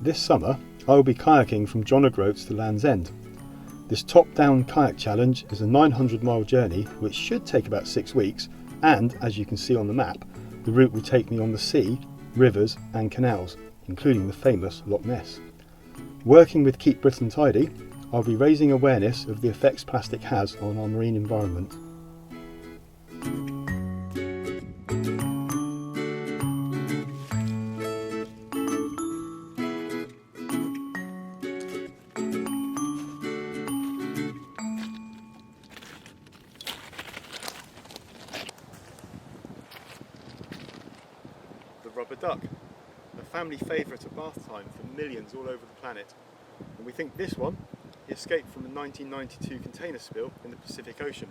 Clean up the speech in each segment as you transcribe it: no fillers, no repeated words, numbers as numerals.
This summer I will be kayaking from John O'Groats to Land's End. This top-down kayak challenge is a 900-mile journey which should take about 6 weeks, and as you can see on the map, the route will take me on the sea, rivers and canals, including the famous Loch Ness. Working with Keep Britain Tidy, I'll be raising awareness of the effects plastic has on our marine environment. The rubber duck, a family favourite at bath time for millions all over the planet. And we think this one escaped from a 1992 container spill in the Pacific Ocean.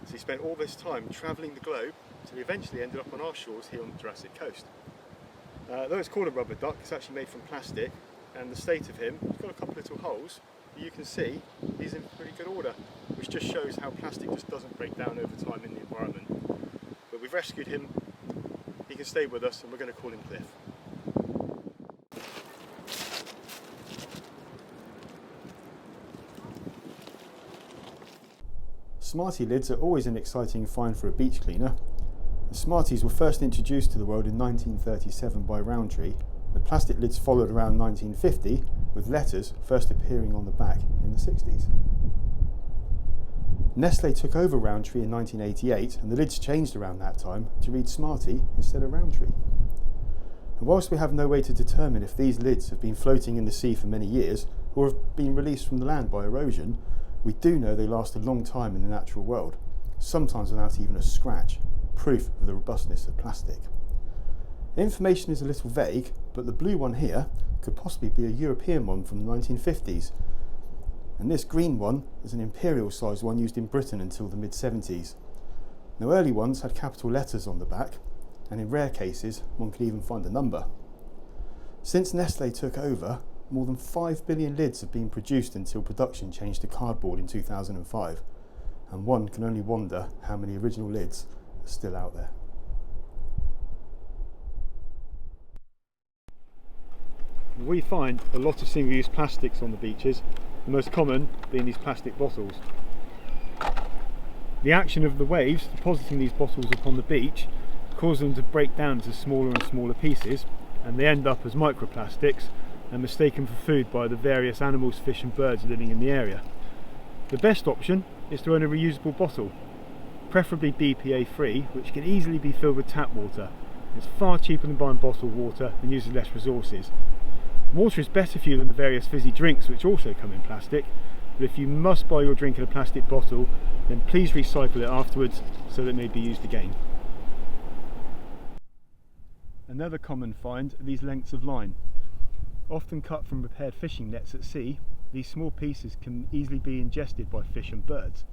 So he spent all this time travelling the globe until he eventually ended up on our shores here on the Jurassic coast. Though it's called a rubber duck, it's actually made from plastic, and the state of him, he's got a couple little holes, but you can see he's in pretty good order, which just shows how plastic just doesn't break down over time in the environment. But we've rescued him, he can stay with us, and we're going to call him Cliff. Smartie lids are always an exciting find for a beach cleaner. The Smarties were first introduced to the world in 1937 by Rowntree. The plastic lids followed around 1950, with letters first appearing on the back in the 60s. Nestle took over Rowntree in 1988, and the lids changed around that time to read Smartie instead of Rowntree. And whilst we have no way to determine if these lids have been floating in the sea for many years or have been released from the land by erosion, we do know they last a long time in the natural world, sometimes without even a scratch, proof of the robustness of plastic. Information is a little vague, but the blue one here could possibly be a European one from the 1950s. And this green one is an imperial sized one used in Britain until the mid-70s. Now, early ones had capital letters on the back, and in rare cases one could even find a number. Since Nestle took over, more than 5 billion lids have been produced until production changed to cardboard in 2005, and one can only wonder how many original lids are still out there. We find a lot of single-use plastics on the beaches, the most common being these plastic bottles. The action of the waves depositing these bottles upon the beach causes them to break down into smaller and smaller pieces, and they end up as microplastics and mistaken for food by the various animals, fish and birds living in the area. The best option is to own a reusable bottle, preferably BPA free, which can easily be filled with tap water. It's far cheaper than buying bottled water and uses less resources. Water is better for you than the various fizzy drinks which also come in plastic, but if you must buy your drink in a plastic bottle, then please recycle it afterwards so that it may be used again. Another common find are these lengths of line. Often cut from repaired fishing nets at sea, these small pieces can easily be ingested by fish and birds.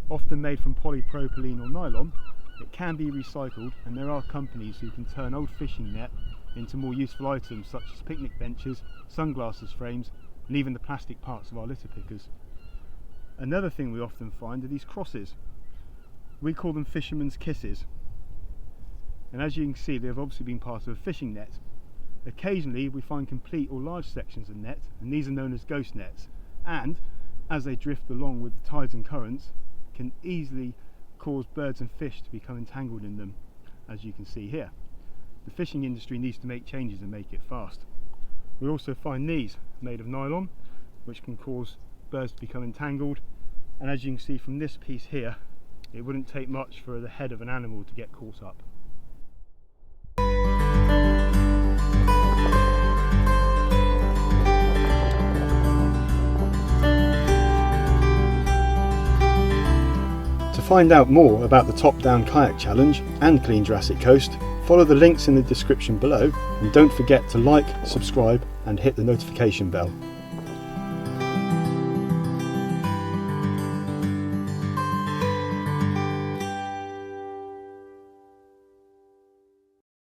Often made from polypropylene or nylon, it can be recycled, and there are companies who can turn old fishing net into more useful items such as picnic benches, sunglasses frames, and even the plastic parts of our litter pickers. Another thing we often find are these crosses. We call them fishermen's kisses, and as you can see they have obviously been part of a fishing net. Occasionally we find complete or large sections of net, and these are known as ghost nets, and as they drift along with the tides and currents can easily cause birds and fish to become entangled in them, as you can see here. The fishing industry needs to make changes and make it fast. We also find these made of nylon, which can cause birds to become entangled, and as you can see from this piece here, it wouldn't take much for the head of an animal to get caught up. To find out more about the Top-Down Kayak Challenge and Clean Jurassic Coast, follow the links in the description below, and don't forget to like, subscribe and hit the notification bell.